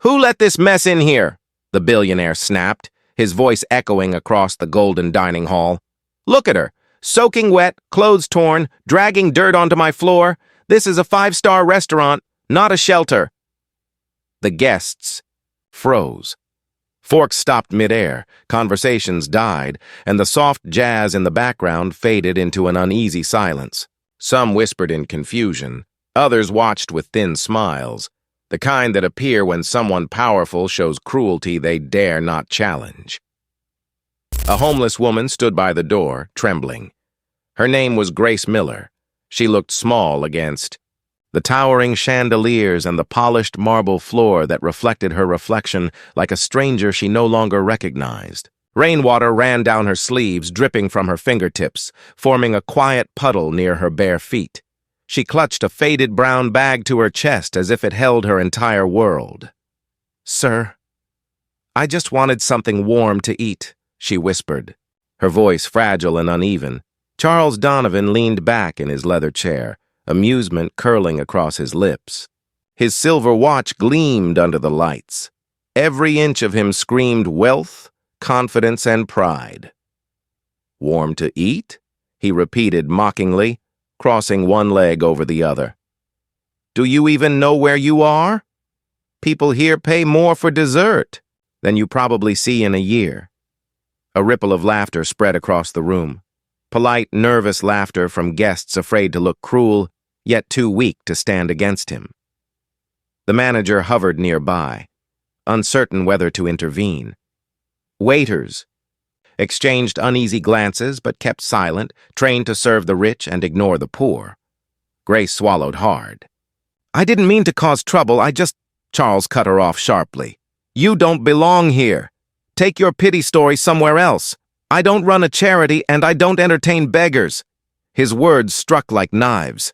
"Who let this mess in here?" the billionaire snapped, his voice echoing across the golden dining hall. "Look at her, soaking wet, clothes torn, dragging dirt onto my floor. This is a five-star restaurant, not a shelter." The guests froze. Forks stopped midair, conversations died, and the soft jazz in the background faded into an uneasy silence. Some whispered in confusion. Others watched with thin smiles, the kind that appear when someone powerful shows cruelty they dare not challenge. A homeless woman stood by the door, trembling. Her name was Grace Miller. She looked small against the towering chandeliers and the polished marble floor that reflected her reflection like a stranger she no longer recognized. Rainwater ran down her sleeves, dripping from her fingertips, forming a quiet puddle near her bare feet. She clutched a faded brown bag to her chest as if it held her entire world. "Sir, I just wanted something warm to eat," she whispered, her voice fragile and uneven. Charles Donovan leaned back in his leather chair, amusement curling across his lips. His silver watch gleamed under the lights. Every inch of him screamed wealth, confidence, and pride. "Warm to eat?" he repeated mockingly, crossing one leg over the other. "Do you even know where you are? People here pay more for dessert than you probably see in a year." A ripple of laughter spread across the room. Polite, nervous laughter from guests afraid to look cruel, yet too weak to stand against him. The manager hovered nearby, uncertain whether to intervene. Waiters exchanged uneasy glances but kept silent, trained to serve the rich and ignore the poor. Grace swallowed hard. "I didn't mean to cause trouble, Charles cut her off sharply. "You don't belong here. Take your pity story somewhere else. I don't run a charity and I don't entertain beggars." His words struck like knives.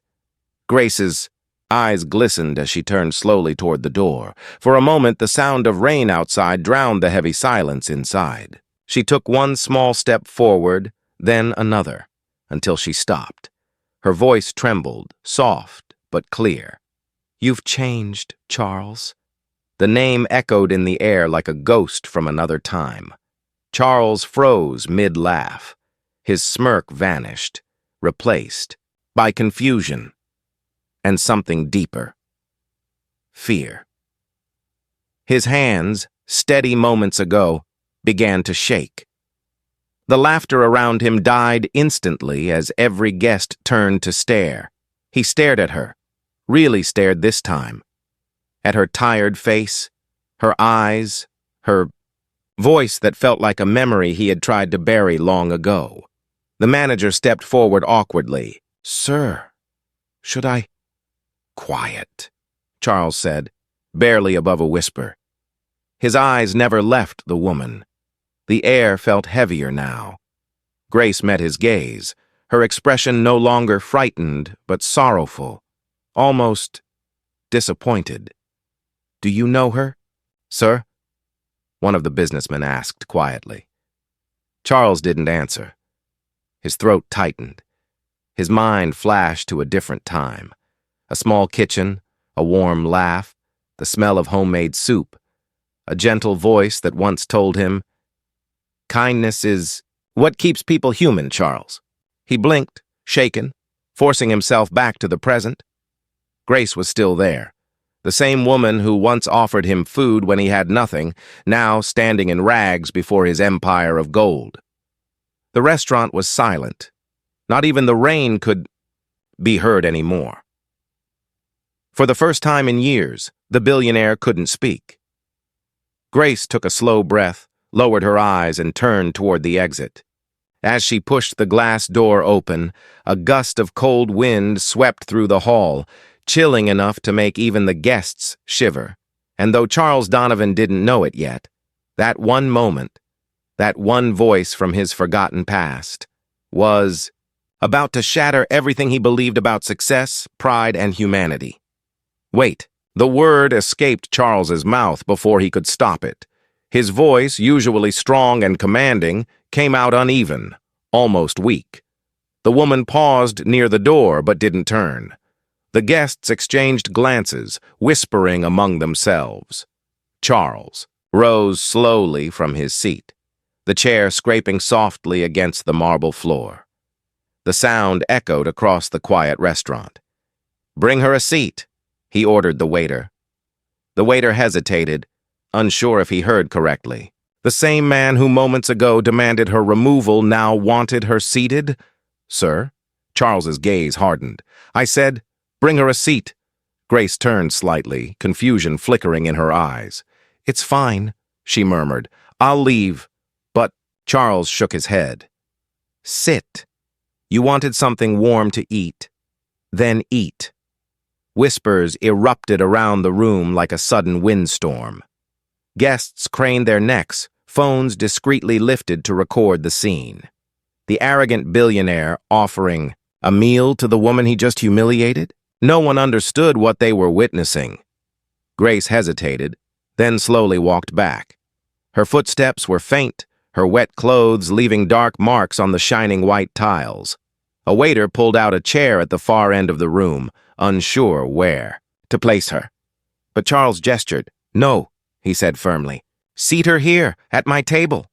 Grace's eyes glistened as she turned slowly toward the door. For a moment, the sound of rain outside drowned the heavy silence inside. She took one small step forward, then another, until she stopped. Her voice trembled, soft but clear. "You've changed, Charles." The name echoed in the air like a ghost from another time. Charles froze mid-laugh. His smirk vanished, replaced by confusion and something deeper. Fear. His hands, steady moments ago, began to shake. The laughter around him died instantly as every guest turned to stare. He stared at her, really stared this time. At her tired face, her eyes, her voice that felt like a memory he had tried to bury long ago. The manager stepped forward awkwardly. "Sir, should I—" "Quiet," Charles said, barely above a whisper. His eyes never left the woman. The air felt heavier now. Grace met his gaze, her expression no longer frightened but sorrowful, almost disappointed. "Do you know her, sir?" one of the businessmen asked quietly. Charles didn't answer. His throat tightened. His mind flashed to a different time. A small kitchen, a warm laugh, the smell of homemade soup, a gentle voice that once told him, "Kindness is what keeps people human, Charles." He blinked, shaken, forcing himself back to the present. Grace was still there. The same woman who once offered him food when he had nothing, now standing in rags before his empire of gold. The restaurant was silent. Not even the rain could be heard anymore. For the first time in years, the billionaire couldn't speak. Grace took a slow breath, lowered her eyes, and turned toward the exit. As she pushed the glass door open, a gust of cold wind swept through the hall, chilling enough to make even the guests shiver. And though Charles Donovan didn't know it yet, that one moment, that one voice from his forgotten past, was about to shatter everything he believed about success, pride, and humanity. Wait, the word escaped Charles's mouth before he could stop it. His voice, usually strong and commanding, came out uneven, almost weak. The woman paused near the door but didn't turn. The guests exchanged glances, whispering among themselves. Charles rose slowly from his seat, the chair scraping softly against the marble floor. The sound echoed across the quiet restaurant. "Bring her a seat," he ordered the waiter. The waiter hesitated, unsure if he heard correctly. The same man who moments ago demanded her removal now wanted her seated? "Sir?" Charles's gaze hardened. "I said, bring her a seat." Grace turned slightly, confusion flickering in her eyes. "It's fine," she murmured. "I'll leave." But Charles shook his head. "Sit. You wanted something warm to eat. Then eat." Whispers erupted around the room like a sudden windstorm. Guests craned their necks, phones discreetly lifted to record the scene. The arrogant billionaire offering a meal to the woman he just humiliated? No one understood what they were witnessing. Grace hesitated, then slowly walked back. Her footsteps were faint, her wet clothes leaving dark marks on the shining white tiles. A waiter pulled out a chair at the far end of the room, unsure where to place her. But Charles gestured. "No," he said firmly. "Seat her here, at my table."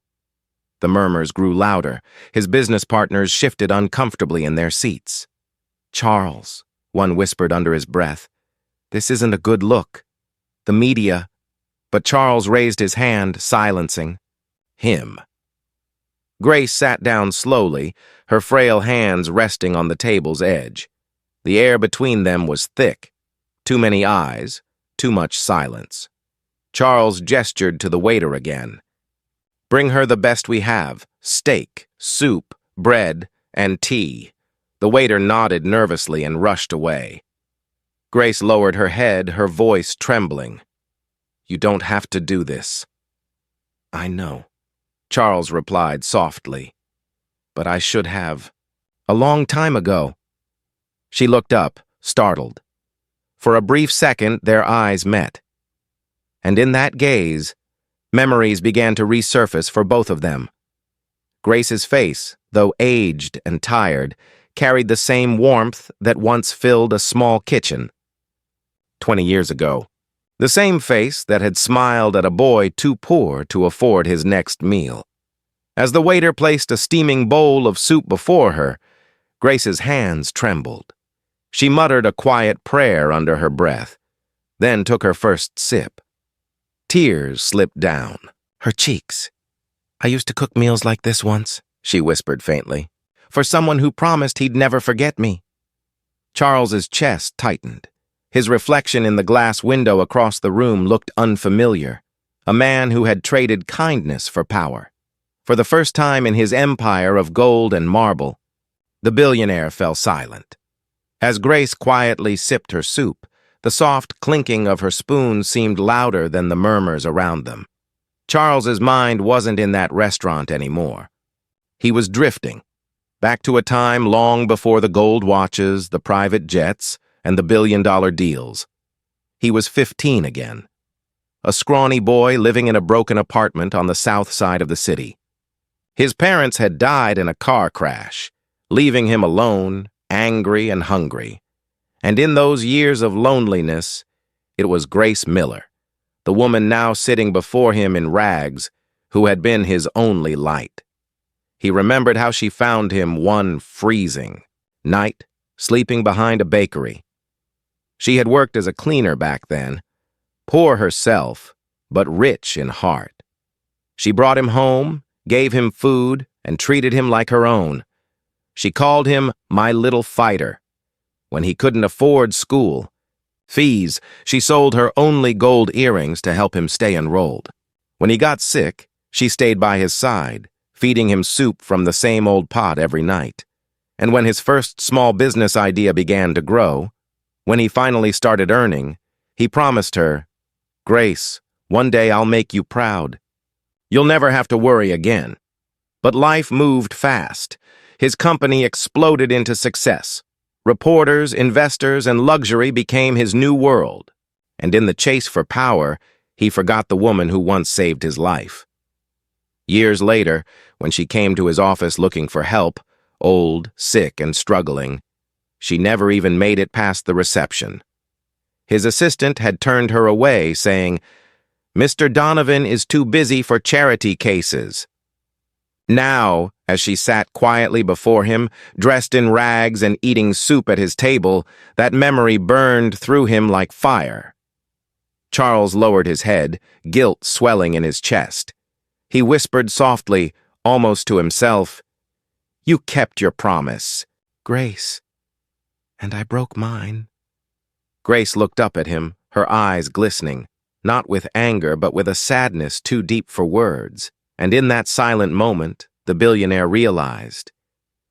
The murmurs grew louder. His business partners shifted uncomfortably in their seats. "Charles," one whispered under his breath, "this isn't a good look. The media—" But Charles raised his hand, silencing him. Grace sat down slowly, her frail hands resting on the table's edge. The air between them was thick. Too many eyes, too much silence. Charles gestured to the waiter again. "Bring her the best we have, steak, soup, bread, and tea." The waiter nodded nervously and rushed away. Grace lowered her head, her voice trembling. "You don't have to do this." "I know," Charles replied softly. "But I should have. A long time ago." She looked up, startled. For a brief second, their eyes met. And in that gaze, memories began to resurface for both of them. Grace's face, though aged and tired, carried the same warmth that once filled a small kitchen. 20 years ago. The same face that had smiled at a boy too poor to afford his next meal. As the waiter placed a steaming bowl of soup before her, Grace's hands trembled. She muttered a quiet prayer under her breath, then took her first sip. Tears slipped down her cheeks. "I used to cook meals like this once," she whispered faintly, "for someone who promised he'd never forget me." Charles's chest tightened. His reflection in the glass window across the room looked unfamiliar. A man who had traded kindness for power. For the first time in his empire of gold and marble, the billionaire fell silent. As Grace quietly sipped her soup, the soft clinking of her spoon seemed louder than the murmurs around them. Charles's mind wasn't in that restaurant anymore. He was drifting, back to a time long before the gold watches, the private jets, and the billion-dollar deals. He was 15 again, a scrawny boy living in a broken apartment on the south side of the city. His parents had died in a car crash, leaving him alone, angry and hungry. And in those years of loneliness, it was Grace Miller, the woman now sitting before him in rags, who had been his only light. He remembered how she found him one freezing night, sleeping behind a bakery. She had worked as a cleaner back then, poor herself, but rich in heart. She brought him home, gave him food, and treated him like her own. She called him my little fighter. When he couldn't afford school, fees, she sold her only gold earrings to help him stay enrolled. When he got sick, she stayed by his side, feeding him soup from the same old pot every night. And when his first small business idea began to grow, when he finally started earning, he promised her, "Grace, one day I'll make you proud. You'll never have to worry again." But life moved fast. His company exploded into success. Reporters, investors, and luxury became his new world. And in the chase for power, he forgot the woman who once saved his life. Years later, when she came to his office looking for help, old, sick, and struggling, she never even made it past the reception. His assistant had turned her away, saying, Mr. Donovan is too busy for charity cases. Now, as she sat quietly before him, dressed in rags and eating soup at his table, that memory burned through him like fire. Charles lowered his head, guilt swelling in his chest. He whispered softly, almost to himself, "You kept your promise, Grace, and I broke mine." Grace looked up at him, her eyes glistening, not with anger but with a sadness too deep for words. And in that silent moment, the billionaire realized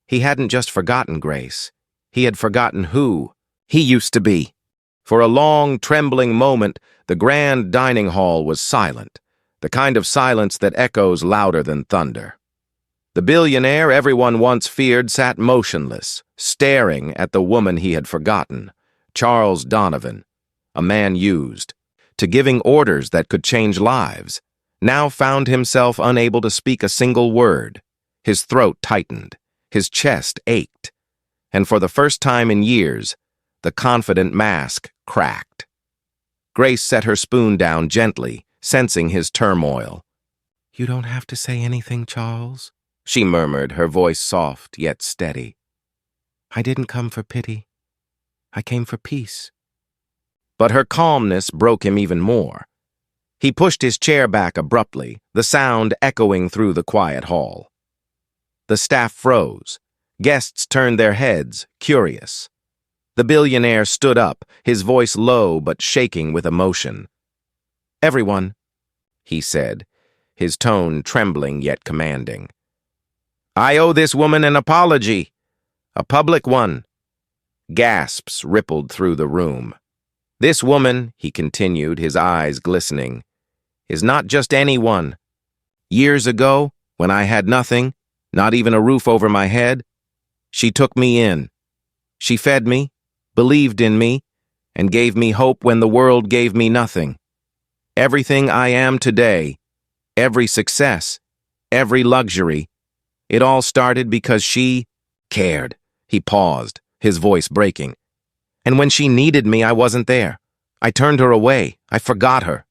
he hadn't just forgotten Grace. He had forgotten who he used to be. For a long, trembling moment, the grand dining hall was silent, the kind of silence that echoes louder than thunder. The billionaire everyone once feared sat motionless, staring at the woman he had forgotten, Charles Donovan, a man used to giving orders that could change lives, now found himself unable to speak a single word. His throat tightened, his chest ached, and for the first time in years, the confident mask cracked. Grace set her spoon down gently, sensing his turmoil. "You don't have to say anything, Charles," she murmured, her voice soft yet steady. "I didn't come for pity. I came for peace." But her calmness broke him even more. He pushed his chair back abruptly, the sound echoing through the quiet hall. The staff froze. Guests turned their heads, curious. The billionaire stood up, his voice low but shaking with emotion. "Everyone," he said, his tone trembling yet commanding. "I owe this woman an apology, a public one." Gasps rippled through the room. "This woman," he continued, his eyes glistening, "is not just anyone. Years ago, when I had nothing, not even a roof over my head, she took me in. She fed me, believed in me, and gave me hope when the world gave me nothing. Everything I am today, every success, every luxury, it all started because she cared." He paused, his voice breaking. "And when she needed me, I wasn't there. I turned her away. I forgot her."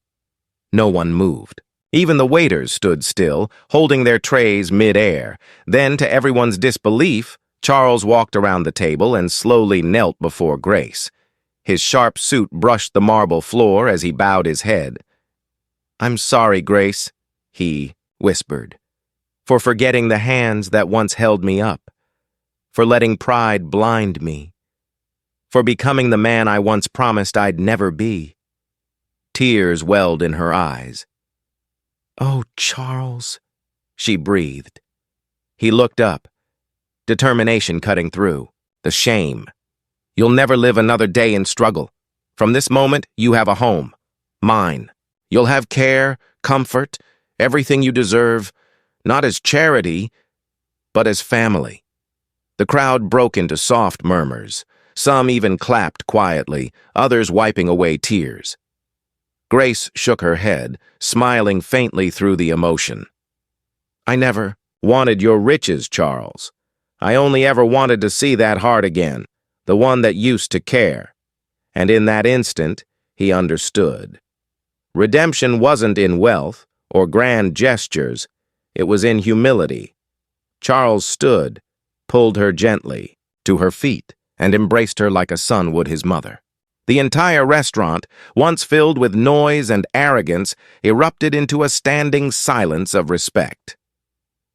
No one moved. Even the waiters stood still, holding their trays mid-air. Then, to everyone's disbelief, Charles walked around the table and slowly knelt before Grace. His sharp suit brushed the marble floor as he bowed his head. "I'm sorry, Grace," he whispered, "for forgetting the hands that once held me up, for letting pride blind me, for becoming the man I once promised I'd never be." Tears welled in her eyes. "Oh, Charles," she breathed. He looked up, determination cutting through, the shame. "You'll never live another day in struggle. From this moment, you have a home, mine. You'll have care, comfort, everything you deserve, not as charity, but as family." The crowd broke into soft murmurs. Some even clapped quietly, others wiping away tears. Grace shook her head, smiling faintly through the emotion. "I never wanted your riches, Charles. I only ever wanted to see that heart again, the one that used to care." And in that instant, he understood. Redemption wasn't in wealth or grand gestures, it was in humility. Charles stood, pulled her gently to her feet, and embraced her like a son would his mother. The entire restaurant, once filled with noise and arrogance, erupted into a standing silence of respect.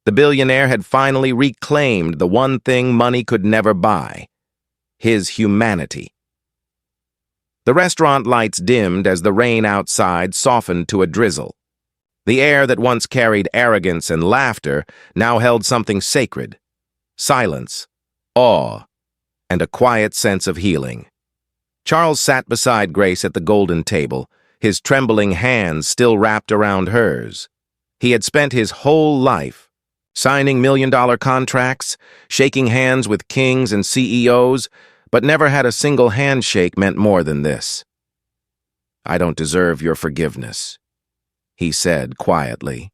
The billionaire had finally reclaimed the one thing money could never buy: his humanity. The restaurant lights dimmed as the rain outside softened to a drizzle. The air that once carried arrogance and laughter now held something sacred: silence, awe, and a quiet sense of healing. Charles sat beside Grace at the golden table, his trembling hands still wrapped around hers. He had spent his whole life signing million-dollar contracts, shaking hands with kings and CEOs, but never had a single handshake meant more than this. "I don't deserve your forgiveness," he said quietly.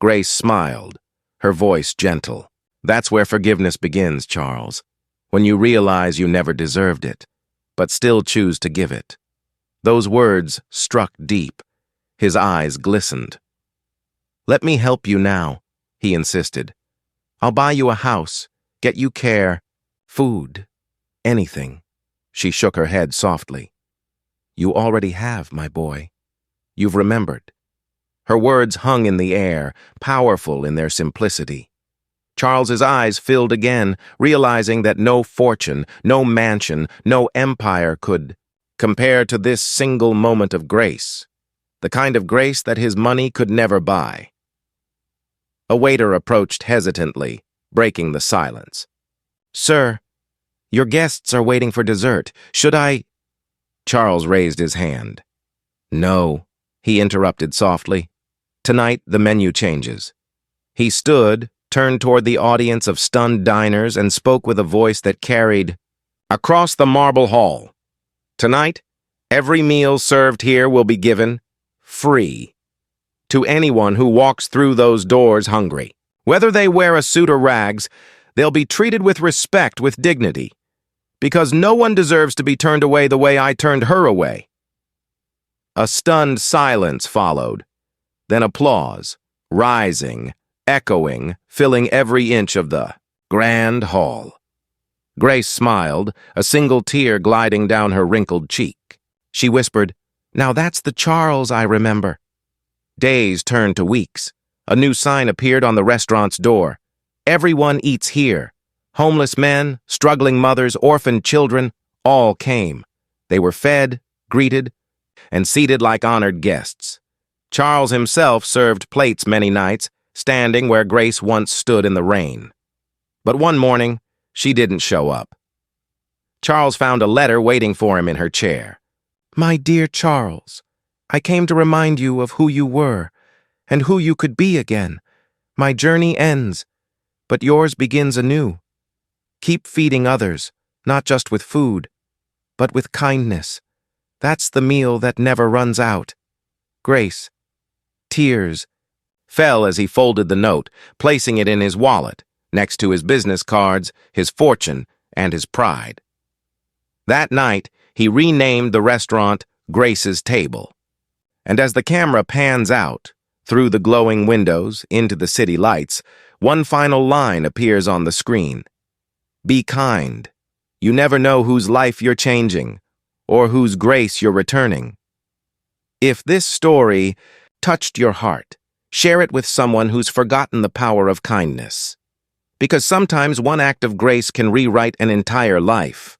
Grace smiled, her voice gentle. "That's where forgiveness begins, Charles, when you realize you never deserved it, but still choose to give it." Those words struck deep. His eyes glistened. "Let me help you now," he insisted. "I'll buy you a house, get you care, food, anything." She shook her head softly. "You already have, my boy. You've remembered." Her words hung in the air, powerful in their simplicity. Charles's eyes filled again, realizing that no fortune, no mansion, no empire could compare to this single moment of grace, the kind of grace that his money could never buy. A waiter approached hesitantly, breaking the silence. "Sir, your guests are waiting for dessert. Should I—" Charles raised his hand. "No," he interrupted softly. "Tonight the menu changes." He stood, turned toward the audience of stunned diners, and spoke with a voice that carried across the marble hall. "Tonight, every meal served here will be given free to anyone who walks through those doors hungry. Whether they wear a suit or rags, they'll be treated with respect, with dignity, because no one deserves to be turned away the way I turned her away." A stunned silence followed, then applause, rising, echoing, filling every inch of the grand hall. Grace smiled, a single tear gliding down her wrinkled cheek. She whispered, "Now that's the Charles I remember." Days turned to weeks. A new sign appeared on the restaurant's door. "Everyone eats here." Homeless men, struggling mothers, orphaned children, all came. They were fed, greeted, and seated like honored guests. Charles himself served plates many nights, standing where Grace once stood in the rain. But one morning, she didn't show up. Charles found a letter waiting for him in her chair. "My dear Charles, I came to remind you of who you were and who you could be again. My journey ends, but yours begins anew. Keep feeding others, not just with food, but with kindness. That's the meal that never runs out. Grace." Tears fell as he folded the note, placing it in his wallet, next to his business cards, his fortune, and his pride. That night, he renamed the restaurant Grace's Table. And as the camera pans out, through the glowing windows, into the city lights, one final line appears on the screen. "Be kind. You never know whose life you're changing, or whose grace you're returning." If this story touched your heart, share it with someone who's forgotten the power of kindness. Because sometimes one act of grace can rewrite an entire life.